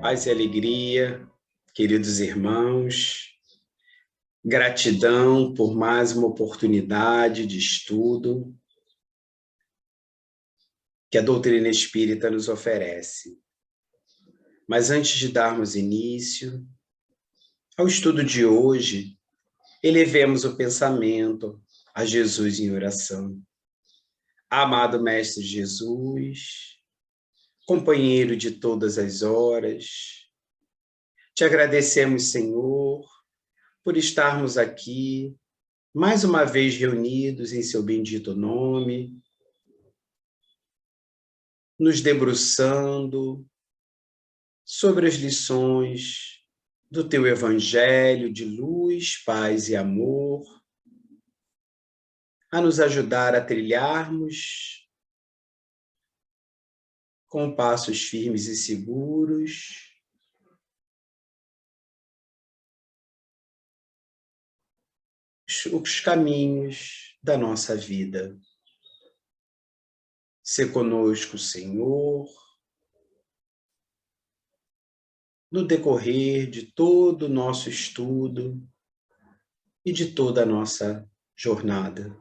Paz e alegria, queridos irmãos, gratidão por mais uma oportunidade de estudo que a doutrina espírita nos oferece. Mas antes de darmos início ao estudo de hoje, elevemos o pensamento a Jesus em oração. Amado Mestre Jesus, companheiro de todas as horas, te agradecemos, Senhor, por estarmos aqui, mais uma vez reunidos em seu bendito nome, nos debruçando sobre as lições do teu Evangelho de luz, paz e amor, a nos ajudar a trilharmos com passos firmes e seguros os caminhos da nossa vida. Sê conosco, Senhor, no decorrer de todo o nosso estudo e de toda a nossa jornada.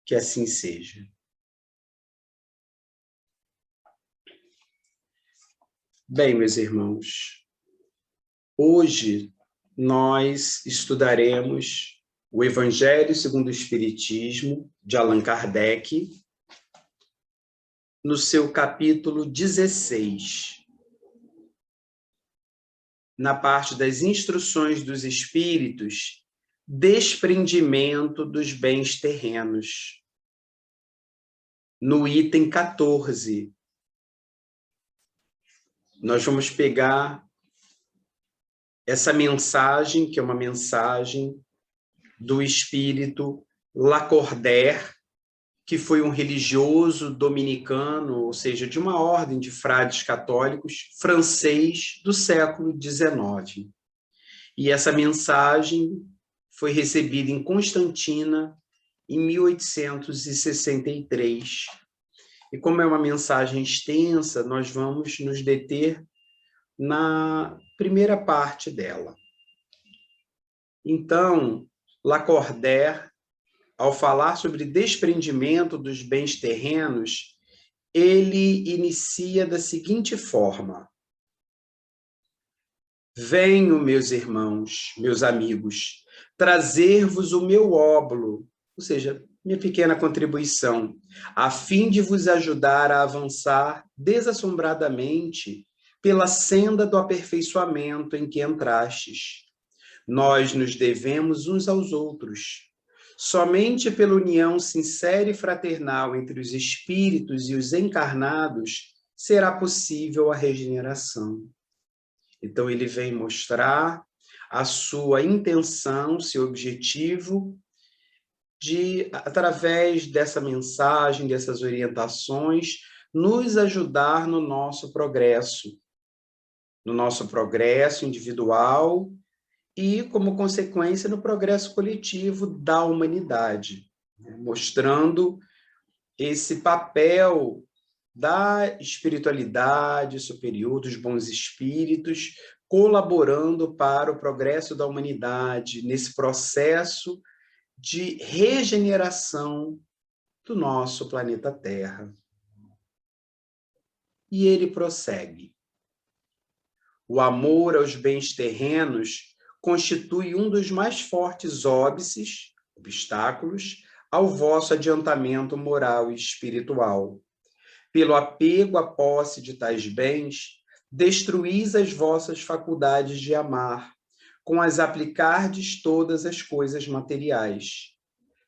Que assim seja. Bem, meus irmãos, hoje nós estudaremos o Evangelho segundo o Espiritismo, de Allan Kardec, no seu capítulo 16, na parte das instruções dos espíritos, desprendimento dos bens terrenos, no item 14. Nós vamos pegar essa mensagem, que é uma mensagem do espírito Lacordaire, que foi um religioso dominicano, ou seja, de uma ordem de frades católicos, francês do século XIX. E essa mensagem foi recebida em Constantina em 1863. E como é uma mensagem extensa, nós vamos nos deter na primeira parte dela. Então, Lacordaire, ao falar sobre desprendimento dos bens terrenos, ele inicia da seguinte forma: venho, meus irmãos, meus amigos, trazer-vos o meu óbolo, ou seja, minha pequena contribuição, a fim de vos ajudar a avançar desassombradamente pela senda do aperfeiçoamento em que entrastes. Nós nos devemos uns aos outros. Somente pela união sincera e fraternal entre os espíritos e os encarnados será possível a regeneração. Então, ele vem mostrar a sua intenção, seu objetivo, de, através dessa mensagem, dessas orientações, nos ajudar no nosso progresso individual e, como consequência, no progresso coletivo da humanidade, mostrando esse papel da espiritualidade superior, dos bons espíritos, colaborando para o progresso da humanidade, nesse processo de regeneração do nosso planeta Terra. E ele prossegue: o amor aos bens terrenos constitui um dos mais fortes obstáculos ao vosso adiantamento moral e espiritual. Pelo apego à posse de tais bens, destruís as vossas faculdades de amar, com as aplicardes todas as coisas materiais.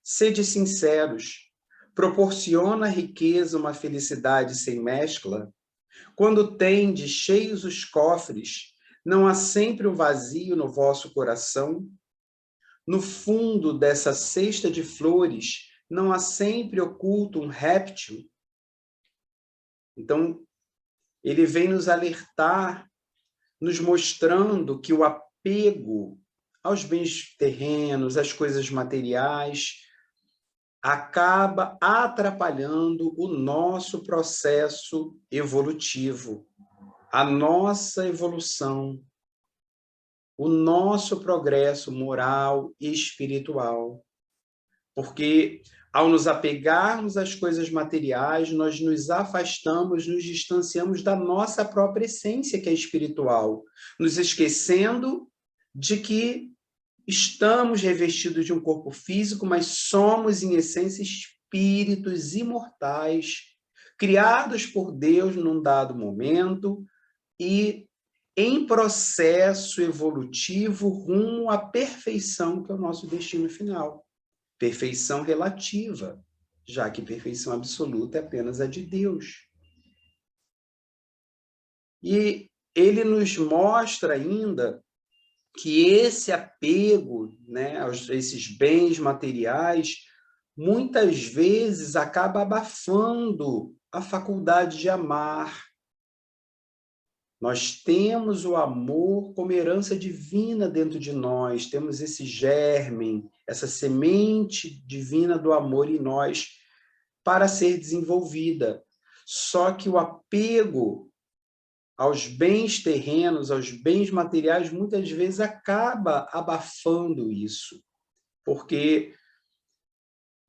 Sede sinceros, proporciona a riqueza uma felicidade sem mescla? Quando tendes cheios os cofres, não há sempre um vazio no vosso coração? No fundo dessa cesta de flores, não há sempre oculto um réptil? Então, ele vem nos alertar, nos mostrando que o apego aos bens terrenos, às coisas materiais, acaba atrapalhando o nosso processo evolutivo. a nossa evolução, o nosso progresso moral e espiritual. Porque, ao nos apegarmos às coisas materiais, nós nos afastamos, nos distanciamos da nossa própria essência, que é espiritual, nos esquecendo de que estamos revestidos de um corpo físico, mas somos, em essência, espíritos imortais, criados por Deus num dado momento e em processo evolutivo rumo à perfeição, que é o nosso destino final. Perfeição relativa, já que perfeição absoluta é apenas a de Deus. E ele nos mostra ainda que esse apego, né, a esses bens materiais, muitas vezes acaba abafando a faculdade de amar. Nós temos o amor como herança divina dentro de nós, temos esse germe, essa semente divina do amor em nós para ser desenvolvida. Só que o apego aos bens terrenos, aos bens materiais, muitas vezes acaba abafando isso, porque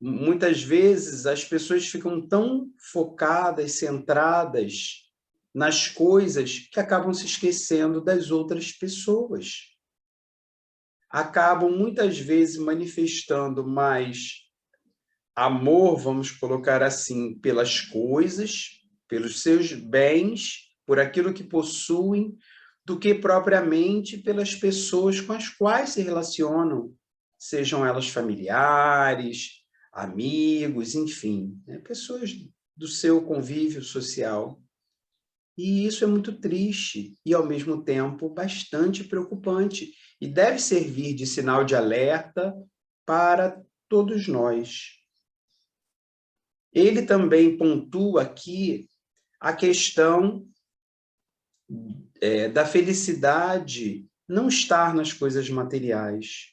muitas vezes as pessoas ficam tão focadas, centradas nas coisas que acabam se esquecendo das outras pessoas. Acabam muitas vezes manifestando mais amor, vamos colocar assim, pelas coisas, pelos seus bens, por aquilo que possuem, do que propriamente pelas pessoas com as quais se relacionam, sejam elas familiares, amigos, enfim, né? Pessoas do seu convívio social. E isso é muito triste e, ao mesmo tempo, bastante preocupante e deve servir de sinal de alerta para todos nós. Ele também pontua aqui a questão da felicidade não estar nas coisas materiais.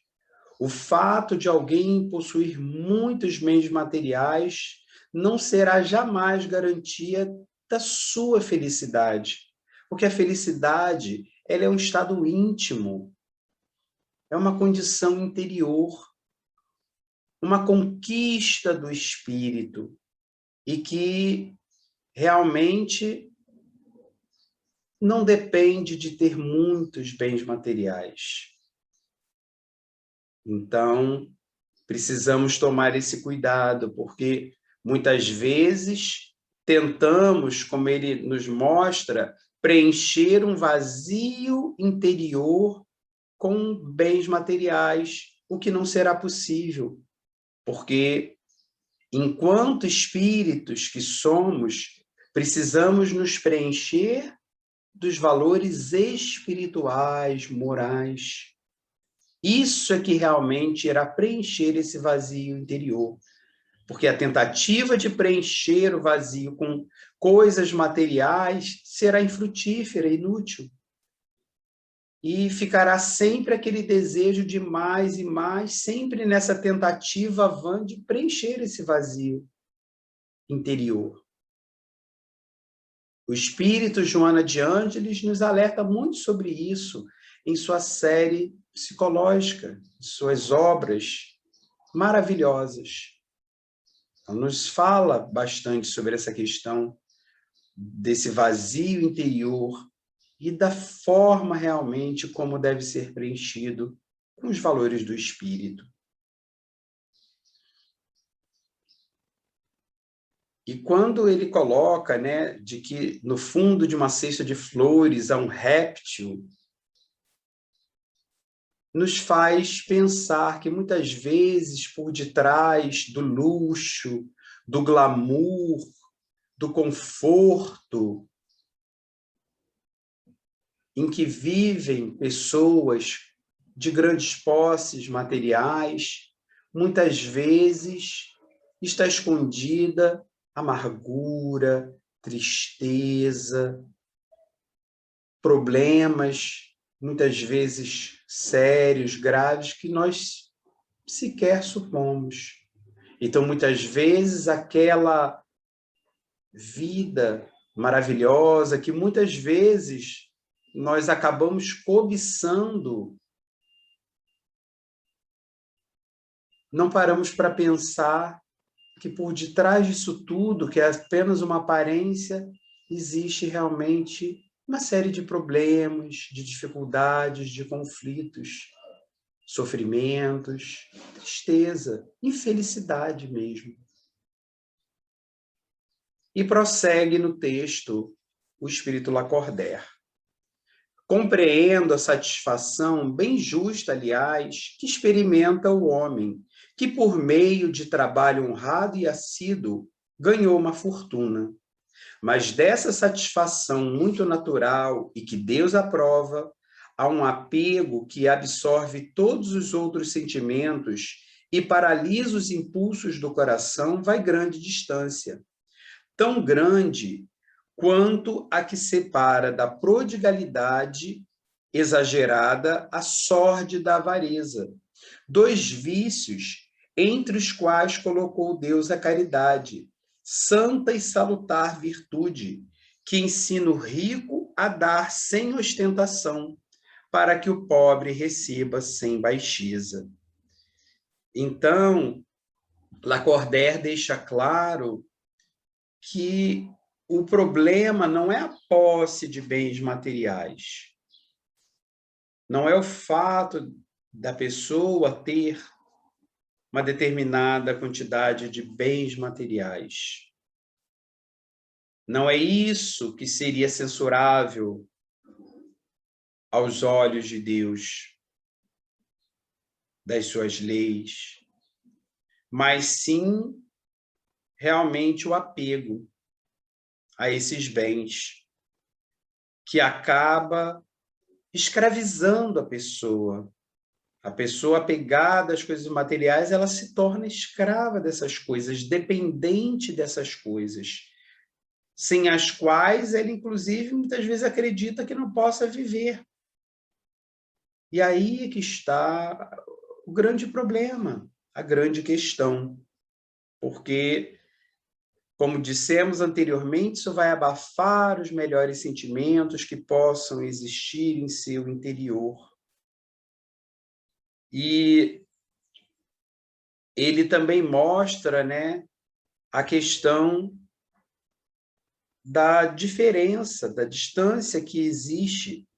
O fato de alguém possuir muitos bens materiais não será jamais garantia da sua felicidade, porque a felicidade, ela é um estado íntimo, é uma condição interior, uma conquista do espírito, e que realmente não depende de ter muitos bens materiais. Então, precisamos tomar esse cuidado, porque muitas vezes tentamos, como ele nos mostra, preencher um vazio interior com bens materiais, o que não será possível, porque enquanto espíritos que somos, precisamos nos preencher dos valores espirituais, morais. Isso é que realmente irá preencher esse vazio interior. Porque a tentativa de preencher o vazio com coisas materiais será infrutífera, inútil. E ficará sempre aquele desejo de mais e mais, sempre nessa tentativa vã de preencher esse vazio interior. O espírito Joana de Ângeles nos alerta muito sobre isso em sua série psicológica, em suas obras maravilhosas. Então, nos fala bastante sobre essa questão desse vazio interior e da forma realmente como deve ser preenchido com os valores do espírito. E quando ele coloca, né, de que no fundo de uma cesta de flores há um réptil, nos faz pensar que muitas vezes por detrás do luxo, do glamour, do conforto em que vivem pessoas de grandes posses materiais, muitas vezes está escondida amargura, tristeza, problemas, muitas vezes sérios, graves, que nós sequer supomos. Então, muitas vezes, aquela vida maravilhosa, que muitas vezes nós acabamos cobiçando, não paramos para pensar que por detrás disso tudo, que é apenas uma aparência, existe realmente uma série de problemas, de dificuldades, de conflitos, sofrimentos, tristeza, infelicidade mesmo. E prossegue no texto o espírito Lacordaire. Compreendo a satisfação, bem justa, aliás, que experimenta o homem, que por meio de trabalho honrado e assíduo ganhou uma fortuna. Mas dessa satisfação muito natural e que Deus aprova, há um apego que absorve todos os outros sentimentos e paralisa os impulsos do coração, vai grande distância. Tão grande quanto a que separa da prodigalidade exagerada a sórdida avareza, dois vícios entre os quais colocou Deus a caridade, santa e salutar virtude, que ensina o rico a dar sem ostentação, para que o pobre receba sem baixeza. Então, Lacordaire deixa claro que o problema não é a posse de bens materiais, não é o fato da pessoa ter uma determinada quantidade de bens materiais. Não é isso que seria censurável aos olhos de Deus, das suas leis, mas sim realmente o apego a esses bens, que acaba escravizando a pessoa. A pessoa apegada às coisas materiais, ela se torna escrava dessas coisas, dependente dessas coisas, sem as quais ela, inclusive, muitas vezes acredita que não possa viver. E aí é que está o grande problema, a grande questão, porque, como dissemos anteriormente, isso vai abafar os melhores sentimentos que possam existir em seu interior. E ele também mostra, né, a questão da diferença, da distância que existe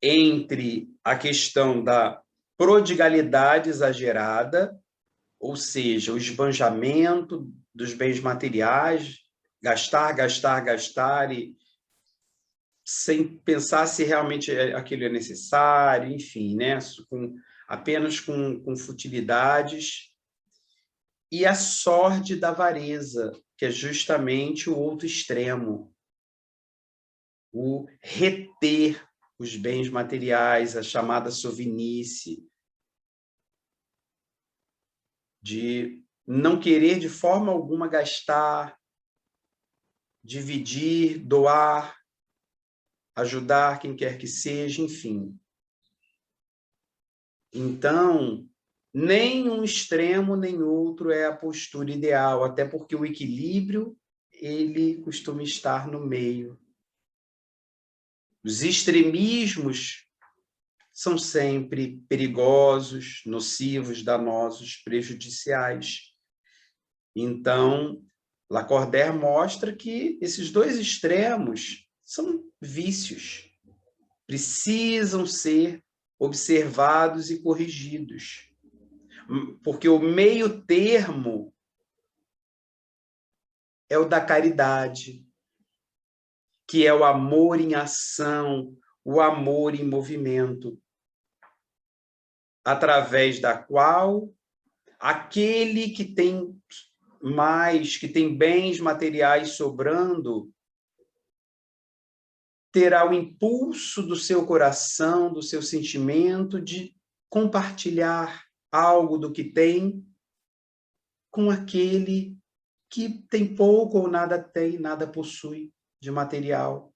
entre a questão da prodigalidade exagerada, ou seja, o esbanjamento dos bens materiais, gastar, gastar, gastar, e sem pensar se realmente aquilo é necessário, enfim, né? Apenas com futilidades, e a sorte da avareza, que é justamente o outro extremo, o reter os bens materiais, a chamada sovinice, de não querer de forma alguma gastar, dividir, doar, ajudar quem quer que seja, enfim. Então, nem um extremo nem outro é a postura ideal, até porque o equilíbrio, ele costuma estar no meio. Os extremismos são sempre perigosos, nocivos, danosos, prejudiciais. Então, Lacordaire mostra que esses dois extremos são vícios, precisam ser observados e corrigidos, porque o meio termo é o da caridade, que é o amor em ação, o amor em movimento, através da qual aquele que tem mais, que tem bens materiais sobrando, terá o impulso do seu coração, do seu sentimento de compartilhar algo do que tem com aquele que tem pouco ou nada tem, nada possui de material.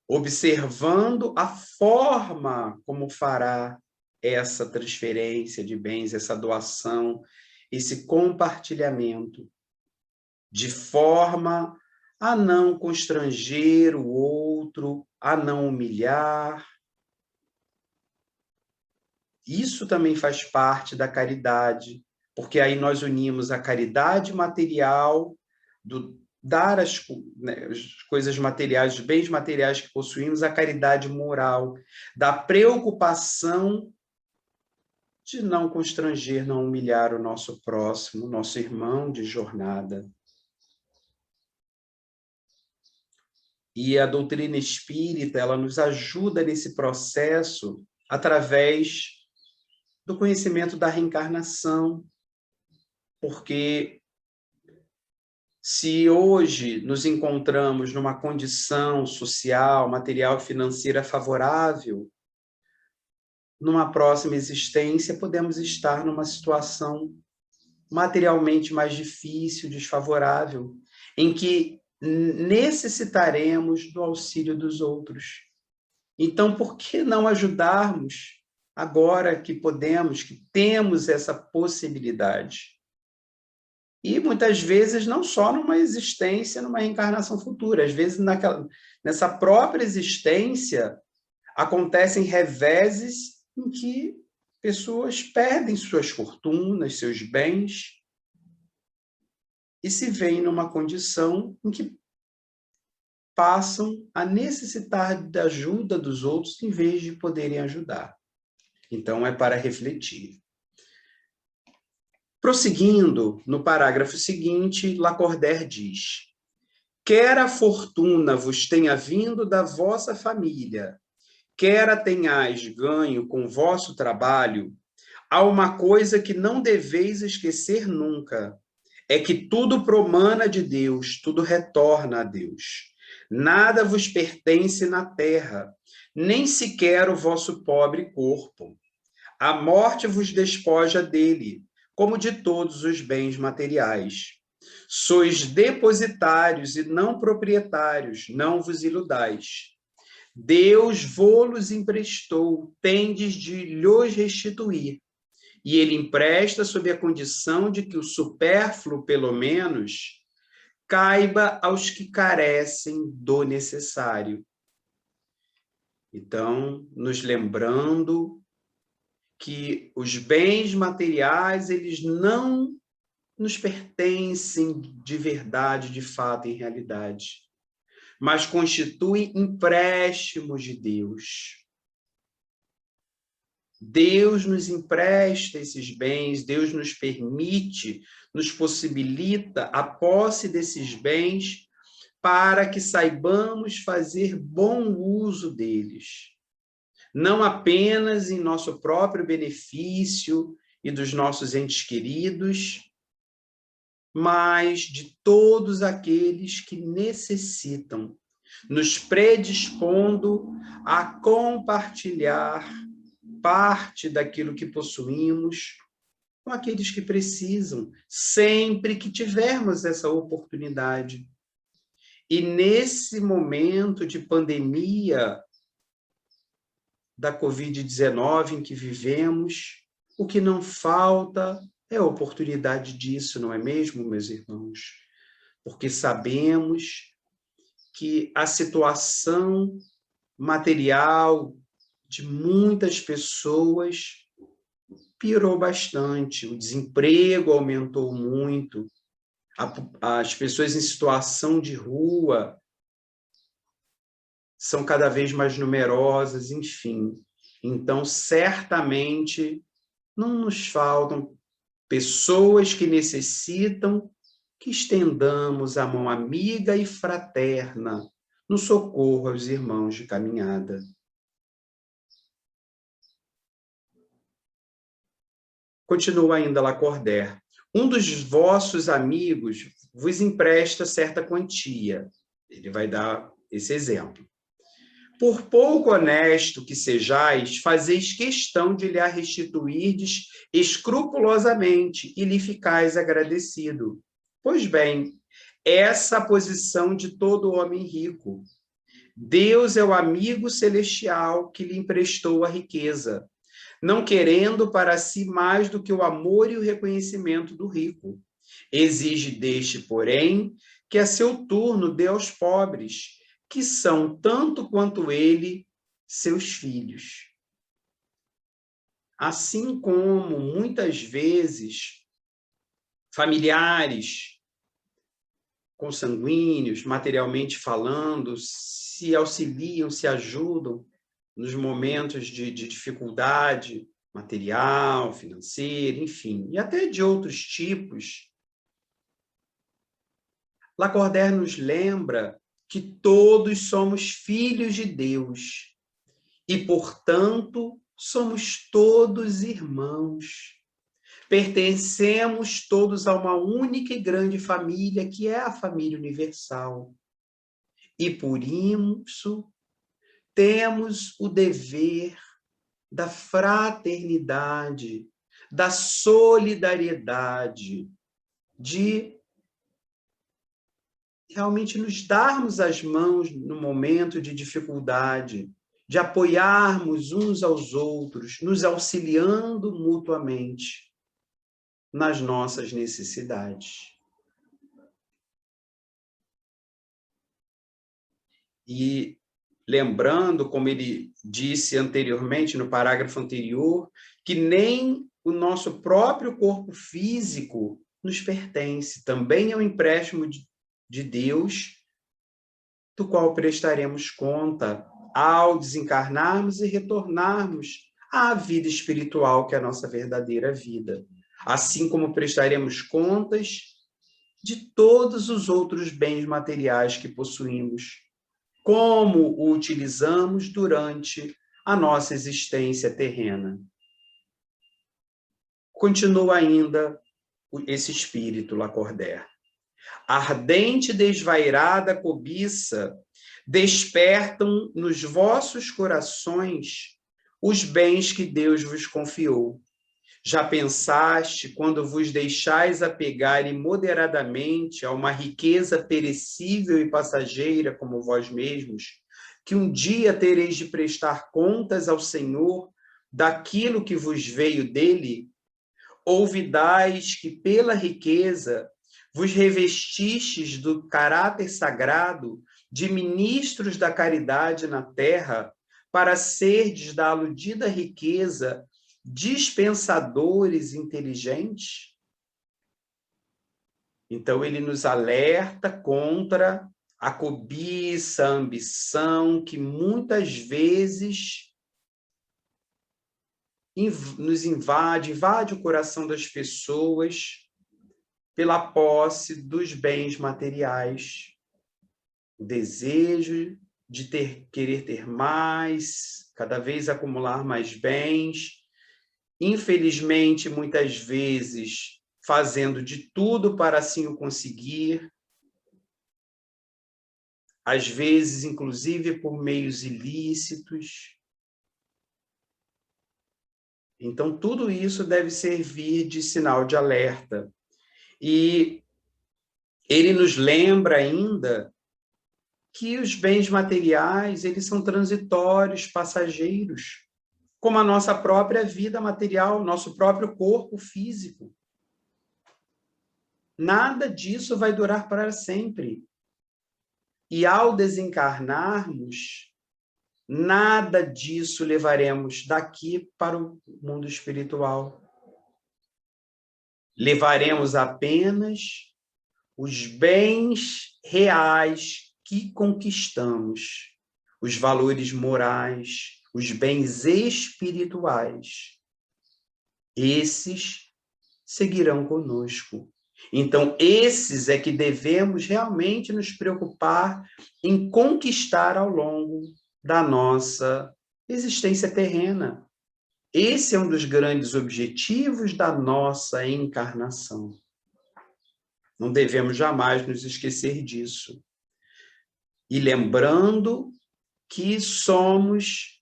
Observando a forma como fará essa transferência de bens, essa doação, esse compartilhamento. de forma a não constranger o outro, a não humilhar. Isso também faz parte da caridade, porque aí nós unimos a caridade material, do dar as coisas materiais, os bens materiais que possuímos, a caridade moral, da preocupação de não constranger, não humilhar o nosso próximo, nosso irmão de jornada. E a doutrina espírita, ela nos ajuda nesse processo através do conhecimento da reencarnação, porque se hoje nos encontramos numa condição social, material, financeira favorável, numa próxima existência podemos estar numa situação materialmente mais difícil, desfavorável, em que necessitaremos do auxílio dos outros. Então, por que não ajudarmos agora que podemos, que temos essa possibilidade? E muitas vezes não só numa existência, numa reencarnação futura, às vezes nessa própria existência acontecem reveses em que pessoas perdem suas fortunas, seus bens, e se veem numa condição em que passam a necessitar da ajuda dos outros em vez de poderem ajudar. Então, é para refletir. Prosseguindo, no parágrafo seguinte, Lacordaire diz: quer a fortuna vos tenha vindo da vossa família, quer a tenhais ganho com vosso trabalho, há uma coisa que não deveis esquecer nunca, é que tudo promana de Deus, tudo retorna a Deus. Nada vos pertence na terra, nem sequer o vosso pobre corpo. A morte vos despoja dele, como de todos os bens materiais. Sois depositários e não proprietários, não vos iludais. Deus vô-los emprestou, tendes de lhos restituir. E ele empresta sob a condição de que o supérfluo, pelo menos, caiba aos que carecem do necessário. Então, nos lembrando que os bens materiais, eles não nos pertencem de verdade, de fato, em realidade, mas constituem empréstimos de Deus. Deus nos empresta esses bens, Deus nos permite, nos possibilita a posse desses bens para que saibamos fazer bom uso deles. Não apenas em nosso próprio benefício e dos nossos entes queridos, mas de todos aqueles que necessitam, nos predispondo a compartilhar parte daquilo que possuímos com aqueles que precisam, sempre que tivermos essa oportunidade. E nesse momento de pandemia da Covid-19 em que vivemos, o que não falta é a oportunidade disso, não é mesmo, meus irmãos? Porque sabemos que a situação material de muitas pessoas piorou bastante, o desemprego aumentou muito, as pessoas em situação de rua são cada vez mais numerosas, enfim. Então, certamente, não nos faltam pessoas que necessitam que estendamos a mão amiga e fraterna no socorro aos irmãos de caminhada. Continua ainda Lacordaire. Um dos vossos amigos vos empresta certa quantia. Ele vai dar esse exemplo. Por pouco honesto que sejais, fazeis questão de lhe a restituirdes escrupulosamente e lhe ficais agradecido. Pois bem, essa é a posição de todo homem rico. Deus é o amigo celestial que lhe emprestou a riqueza, não querendo para si mais do que o amor e o reconhecimento do rico. Exige deste, porém, que a seu turno dê aos pobres, que são, tanto quanto ele, seus filhos. Assim como, muitas vezes, familiares consanguíneos, materialmente falando, se auxiliam, se ajudam nos momentos de dificuldade material, financeira, enfim, e até de outros tipos. Lacordaire nos lembra que todos somos filhos de Deus e, portanto, somos todos irmãos. Pertencemos todos a uma única e grande família, que é a família universal. E, por isso, temos o dever da fraternidade, da solidariedade, de realmente nos darmos as mãos no momento de dificuldade, de apoiarmos uns aos outros, nos auxiliando mutuamente nas nossas necessidades. E lembrando, como ele disse anteriormente, no parágrafo anterior, que nem o nosso próprio corpo físico nos pertence, também é um empréstimo de Deus, do qual prestaremos conta ao desencarnarmos e retornarmos à vida espiritual, que é a nossa verdadeira vida. Assim como prestaremos contas de todos os outros bens materiais que possuímos, como o utilizamos durante a nossa existência terrena. Continua ainda esse espírito, Lacordaire. Ardente e desvairada cobiça despertam nos vossos corações os bens que Deus vos confiou. Já pensaste, quando vos deixais apegar imoderadamente a uma riqueza perecível e passageira como vós mesmos, que um dia tereis de prestar contas ao Senhor daquilo que vos veio dele? Olvidais que pela riqueza vos revestistes do caráter sagrado de ministros da caridade na terra, para serdes da aludida riqueza dispensadores inteligentes? Então, ele nos alerta contra a cobiça, a ambição, que muitas vezes nos invade o coração das pessoas pela posse dos bens materiais, o desejo de querer ter mais, cada vez acumular mais bens, infelizmente, muitas vezes, fazendo de tudo para assim o conseguir, às vezes, inclusive, por meios ilícitos. Então, tudo isso deve servir de sinal de alerta. E ele nos lembra ainda que os bens materiais, eles são transitórios, passageiros, como a nossa própria vida material, nosso próprio corpo físico. Nada disso vai durar para sempre. E ao desencarnarmos, nada disso levaremos daqui para o mundo espiritual. Levaremos apenas os bens reais que conquistamos, os valores morais, os bens espirituais. Esses seguirão conosco. Então, esses é que devemos realmente nos preocupar em conquistar ao longo da nossa existência terrena. Esse é um dos grandes objetivos da nossa encarnação. Não devemos jamais nos esquecer disso. E lembrando que somos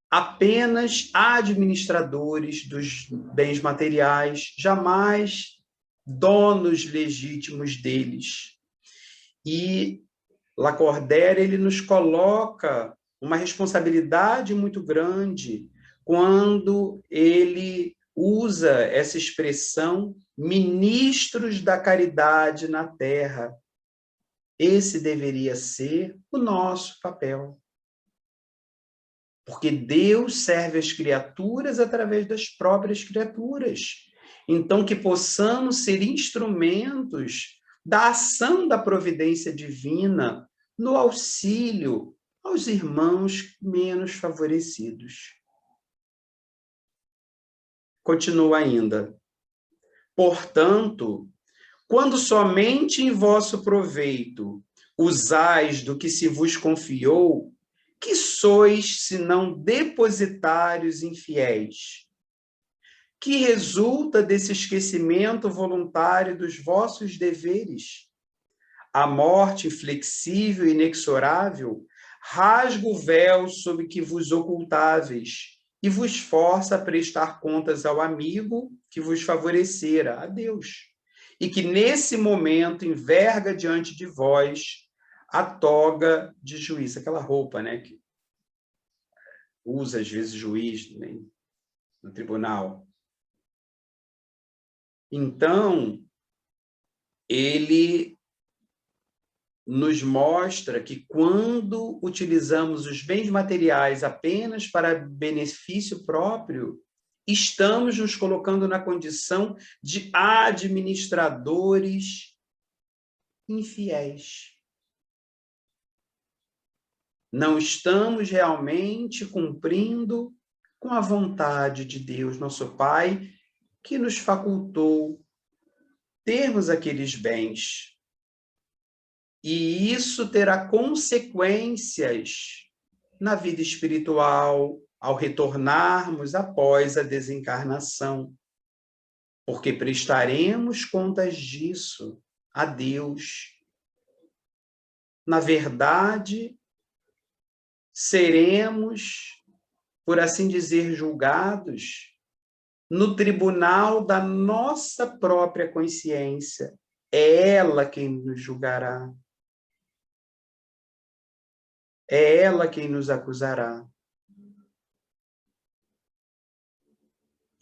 apenas administradores dos bens materiais, jamais donos legítimos deles. E Lacordaire, ele nos coloca uma responsabilidade muito grande quando ele usa essa expressão ministros da caridade na terra. Esse deveria ser o nosso papel. Porque Deus serve as criaturas através das próprias criaturas. Então, que possamos ser instrumentos da ação da providência divina no auxílio aos irmãos menos favorecidos. Continua ainda. Portanto, quando somente em vosso proveito usais do que se vos confiou, que sois, senão depositários infiéis? Que resulta desse esquecimento voluntário dos vossos deveres? A morte inflexível e inexorável rasga o véu sob que vos ocultáveis e vos força a prestar contas ao amigo que vos favorecera, a Deus, e que nesse momento enverga diante de vós a toga de juiz, aquela roupa, né, que usa às vezes juiz, né, no tribunal. Então, ele nos mostra que quando utilizamos os bens materiais apenas para benefício próprio, estamos nos colocando na condição de administradores infiéis. Não estamos realmente cumprindo com a vontade de Deus, nosso Pai, que nos facultou termos aqueles bens. E isso terá consequências na vida espiritual, ao retornarmos após a desencarnação, porque prestaremos contas disso a Deus. Na verdade, seremos, por assim dizer, julgados no tribunal da nossa própria consciência. É ela quem nos julgará. É ela quem nos acusará.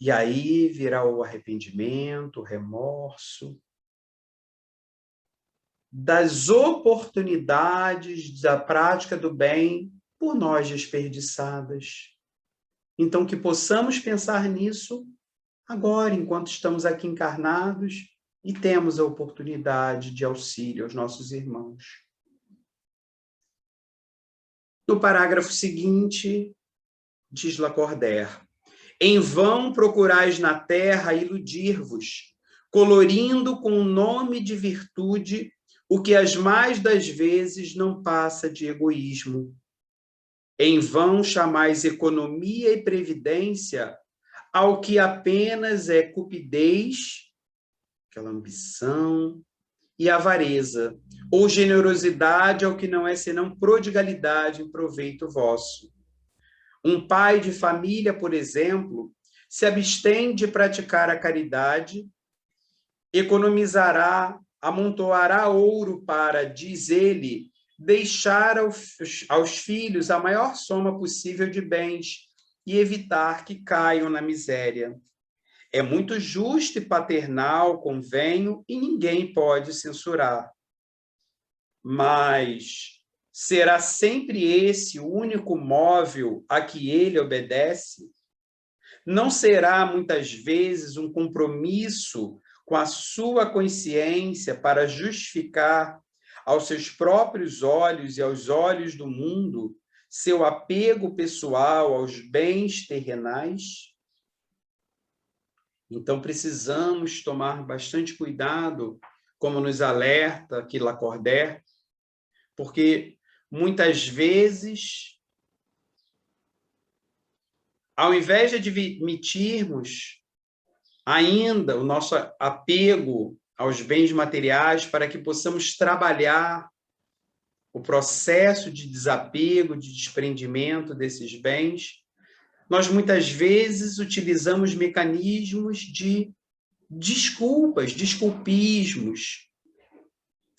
E aí virá o arrependimento, o remorso, das oportunidades da prática do bem por nós desperdiçadas. Então, que possamos pensar nisso agora, enquanto estamos aqui encarnados e temos a oportunidade de auxílio aos nossos irmãos. No parágrafo seguinte, diz Lacordaire: em vão procurais na terra iludir-vos, colorindo com o nome de virtude o que as mais das vezes não passa de egoísmo. Em vão chamais economia e previdência ao que apenas é cupidez, aquela ambição, e avareza, ou generosidade ao que não é senão prodigalidade em proveito vosso. Um pai de família, por exemplo, se abstém de praticar a caridade, economizará, amontoará ouro para, diz ele, deixar aos filhos a maior soma possível de bens e evitar que caiam na miséria. É muito justo e paternal, convenho, e ninguém pode censurar. Mas será sempre esse o único móvel a que ele obedece? Não será, muitas vezes, um compromisso com a sua consciência para justificar aos seus próprios olhos e aos olhos do mundo seu apego pessoal aos bens terrenais? Então, precisamos tomar bastante cuidado, como nos alerta aqui Lacordaire, porque muitas vezes, ao invés de admitirmos ainda o nosso apego aos bens materiais para que possamos trabalhar o processo de desapego, de desprendimento desses bens, nós muitas vezes utilizamos mecanismos de desculpas, desculpismos,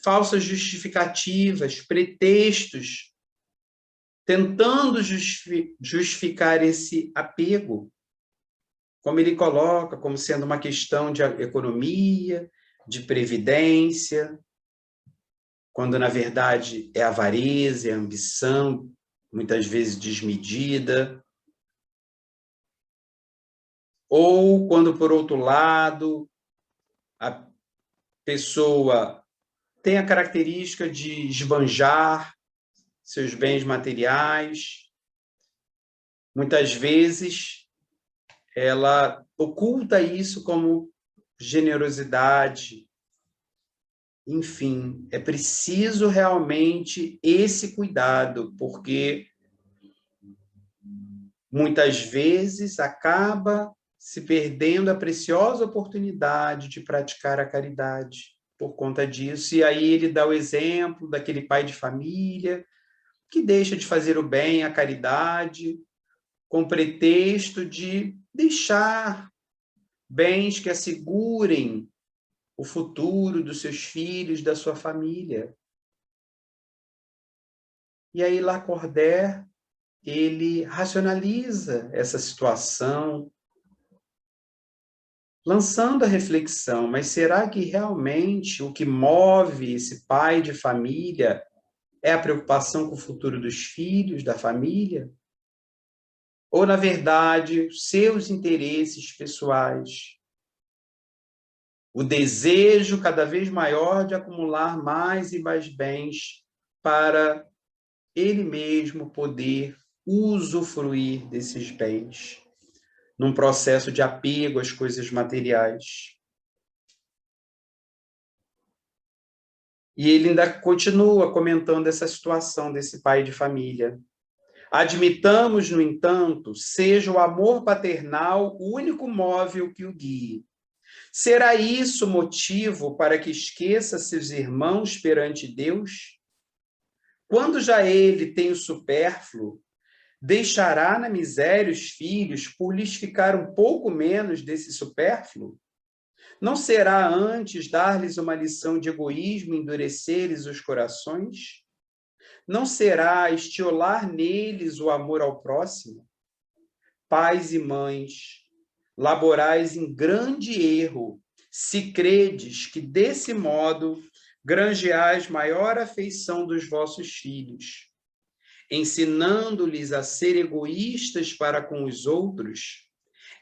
falsas justificativas, pretextos, tentando justificar esse apego. como ele coloca, como sendo uma questão de economia, de previdência, quando, na verdade, é avareza, é ambição, muitas vezes desmedida. Ou quando, por outro lado, a pessoa tem a característica de esbanjar seus bens materiais. Muitas vezes, ela oculta isso como generosidade. Enfim, é preciso realmente esse cuidado, porque muitas vezes acaba se perdendo a preciosa oportunidade de praticar a caridade por conta disso. E aí ele dá o exemplo daquele pai de família que deixa de fazer o bem, a caridade, com pretexto de deixar bens que assegurem o futuro dos seus filhos, da sua família. E aí Lacordaire, ele racionaliza essa situação, lançando a reflexão, mas será que realmente o que move esse pai de família é a preocupação com o futuro dos filhos, da família? Ou, na verdade, seus interesses pessoais? O desejo cada vez maior de acumular mais e mais bens para ele mesmo poder usufruir desses bens, num processo de apego às coisas materiais. E ele ainda continua comentando essa situação desse pai de família. Admitamos, no entanto, seja o amor paternal o único móvel que o guie. Será isso motivo para que esqueça seus irmãos perante Deus? Quando já ele tem o supérfluo, deixará na miséria os filhos por lhes ficar um pouco menos desse supérfluo? Não será antes dar-lhes uma lição de egoísmo e endurecer-lhes os corações? Não será estiolar neles o amor ao próximo? Pais e mães, laborais em grande erro, se credes que desse modo granjeais maior afeição dos vossos filhos, ensinando-lhes a ser egoístas para com os outros,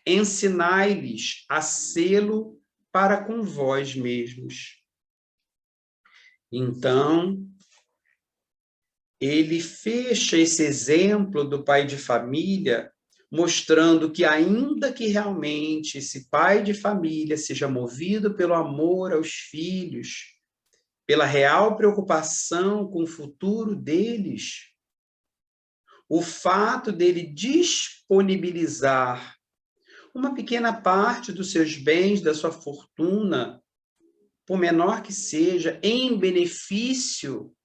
ensinai-lhes a sê-lo para com vós mesmos. Então, ele fecha esse exemplo do pai de família, mostrando que, ainda que realmente esse pai de família seja movido pelo amor aos filhos, pela real preocupação com o futuro deles, o fato dele disponibilizar uma pequena parte dos seus bens, da sua fortuna, por menor que seja, em benefício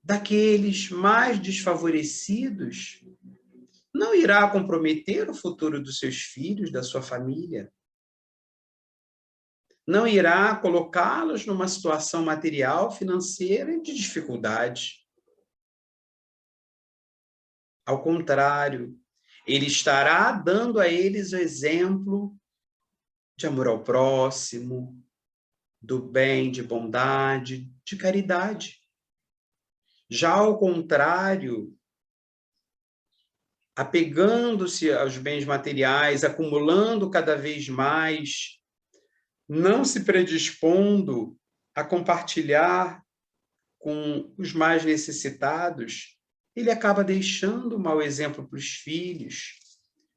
daqueles mais desfavorecidos, não irá comprometer o futuro dos seus filhos, da sua família. Não irá colocá-los numa situação material, financeira de dificuldade. Ao contrário, ele estará dando a eles o exemplo de amor ao próximo, do bem, de bondade, de caridade. Já ao contrário, apegando-se aos bens materiais, acumulando cada vez mais, não se predispondo a compartilhar com os mais necessitados, ele acaba deixando um mau exemplo para os filhos,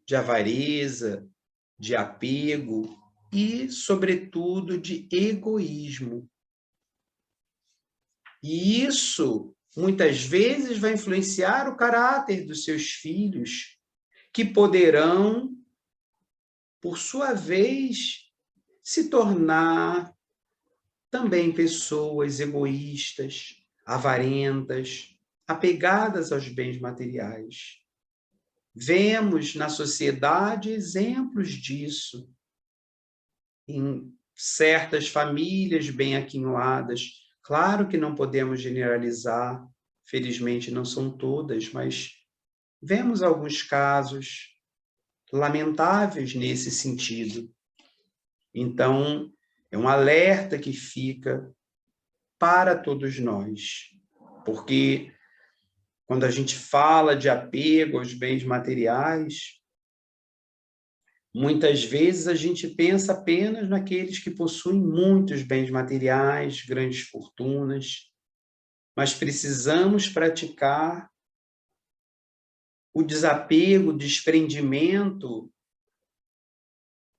de avareza, de apego e, sobretudo, de egoísmo. E isso, muitas vezes, vai influenciar o caráter dos seus filhos, que poderão, por sua vez, se tornar também pessoas egoístas, avarentas, apegadas aos bens materiais. Vemos na sociedade exemplos disso, em certas famílias bem aquinhoadas. Claro que não podemos generalizar, felizmente não são todas, mas vemos alguns casos lamentáveis nesse sentido. Então, é um alerta que fica para todos nós, porque quando a gente fala de apego aos bens materiais, muitas vezes a gente pensa apenas naqueles que possuem muitos bens materiais, grandes fortunas, mas precisamos praticar o desapego, o desprendimento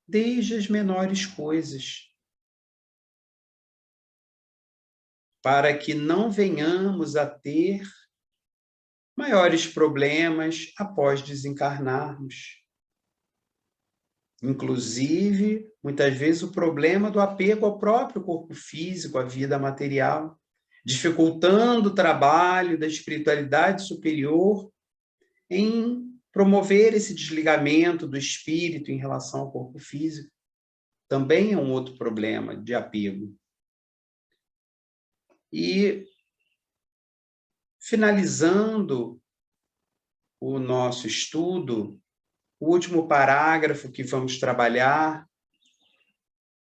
desde as menores coisas, para que não venhamos a ter maiores problemas após desencarnarmos. Inclusive, muitas vezes, o problema do apego ao próprio corpo físico, à vida material, dificultando o trabalho da espiritualidade superior em promover esse desligamento do espírito em relação ao corpo físico. Também é um outro problema de apego. E, finalizando o nosso estudo, o último parágrafo que vamos trabalhar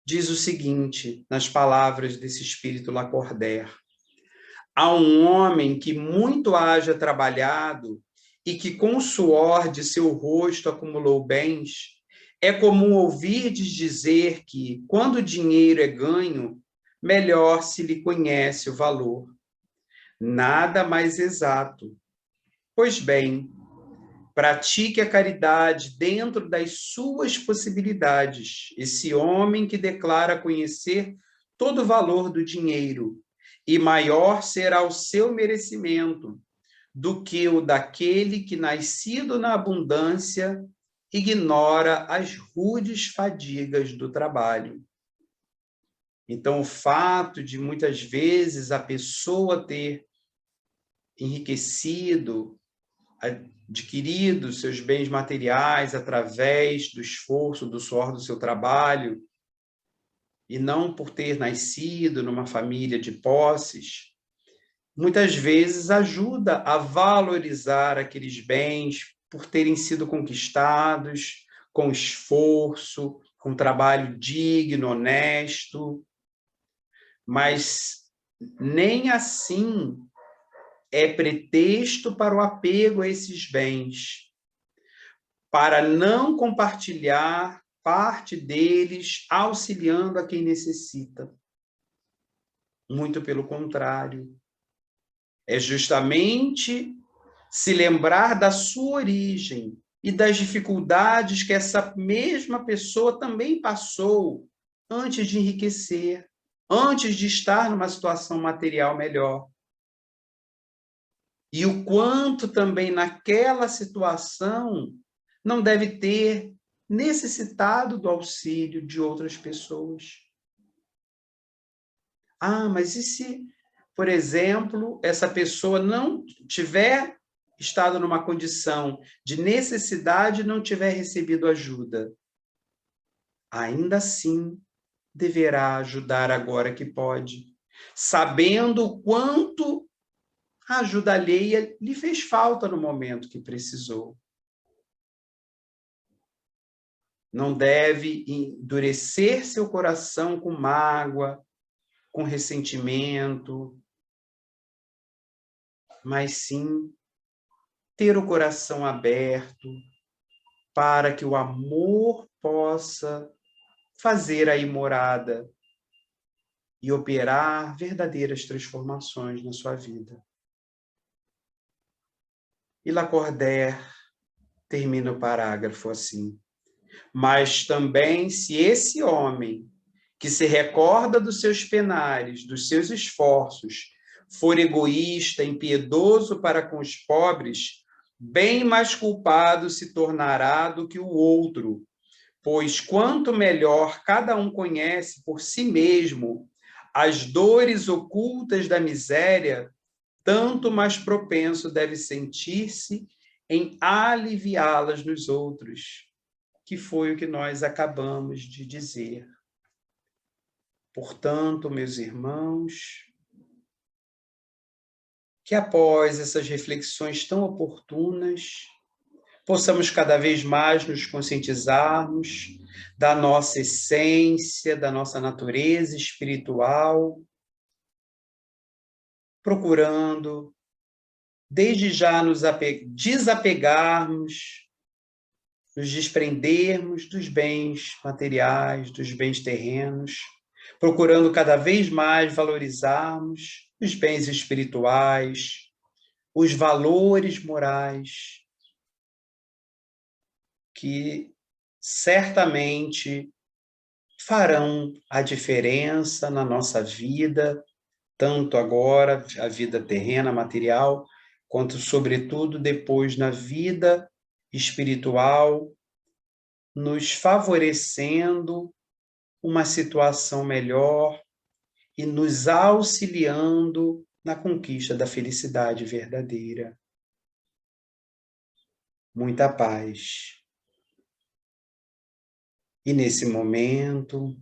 diz o seguinte, nas palavras desse espírito Lacordaire: há um homem que muito haja trabalhado e que com o suor de seu rosto acumulou bens, é comum ouvirdes dizer que, quando o dinheiro é ganho, melhor se lhe conhece o valor. Nada mais exato. Pois bem, pratique a caridade dentro das suas possibilidades. Esse homem que declara conhecer todo o valor do dinheiro, e maior será o seu merecimento do que o daquele que, nascido na abundância, ignora as rudes fadigas do trabalho. Então, o fato de, muitas vezes, a pessoa ter enriquecido, adquirido seus bens materiais através do esforço, do suor do seu trabalho, e não por ter nascido numa família de posses, muitas vezes ajuda a valorizar aqueles bens por terem sido conquistados com esforço, com trabalho digno, honesto, mas nem assim é pretexto para o apego a esses bens, para não compartilhar parte deles, auxiliando a quem necessita. Muito pelo contrário. É justamente se lembrar da sua origem e das dificuldades que essa mesma pessoa também passou antes de enriquecer, antes de estar numa situação material melhor. E o quanto também naquela situação não deve ter necessitado do auxílio de outras pessoas. Ah, mas e se, por exemplo, essa pessoa não tiver estado numa condição de necessidade e não tiver recebido ajuda? Ainda assim, deverá ajudar agora que pode, sabendo o quanto a ajuda alheia lhe fez falta no momento que precisou. Não deve endurecer seu coração com mágoa, com ressentimento, mas sim ter o coração aberto para que o amor possa fazer aí morada e operar verdadeiras transformações na sua vida. E Lacordaire termina o parágrafo assim: mas também, se esse homem que se recorda dos seus penares, dos seus esforços, for egoísta, impiedoso para com os pobres, bem mais culpado se tornará do que o outro, pois quanto melhor cada um conhece por si mesmo as dores ocultas da miséria, tanto mais propenso deve sentir-se em aliviá-las nos outros, que foi o que nós acabamos de dizer. Portanto, meus irmãos, que após essas reflexões tão oportunas, possamos cada vez mais nos conscientizarmos da nossa essência, da nossa natureza espiritual, procurando, desde já, nos desapegarmos, nos desprendermos dos bens materiais, dos bens terrenos, procurando cada vez mais valorizarmos os bens espirituais, os valores morais, que certamente farão a diferença na nossa vida, tanto agora, a vida terrena, material, quanto, sobretudo, depois na vida espiritual, nos favorecendo uma situação melhor e nos auxiliando na conquista da felicidade verdadeira. Muita paz. E nesse momento,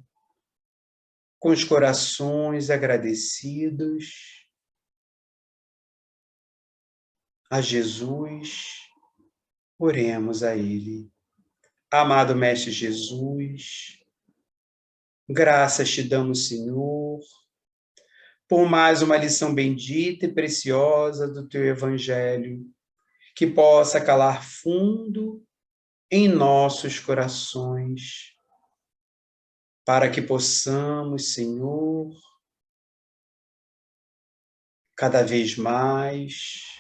com os corações agradecidos a Jesus, oremos a Ele. Amado Mestre Jesus, graças te damos, Senhor, por mais uma lição bendita e preciosa do Teu Evangelho, que possa calar fundo em nossos corações, para que possamos, Senhor, cada vez mais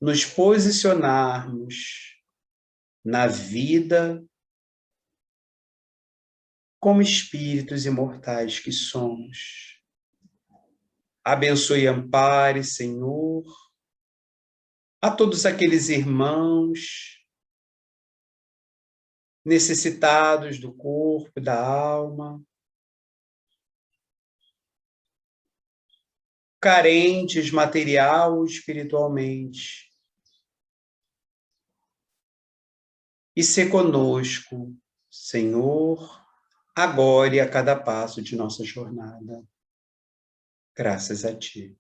nos posicionarmos na vida como espíritos imortais que somos. Abençoe e ampare, Senhor, a todos aqueles irmãos necessitados do corpo e da alma, carentes material ou espiritualmente. E se conosco, Senhor, agora e a cada passo de nossa jornada. Graças a Ti.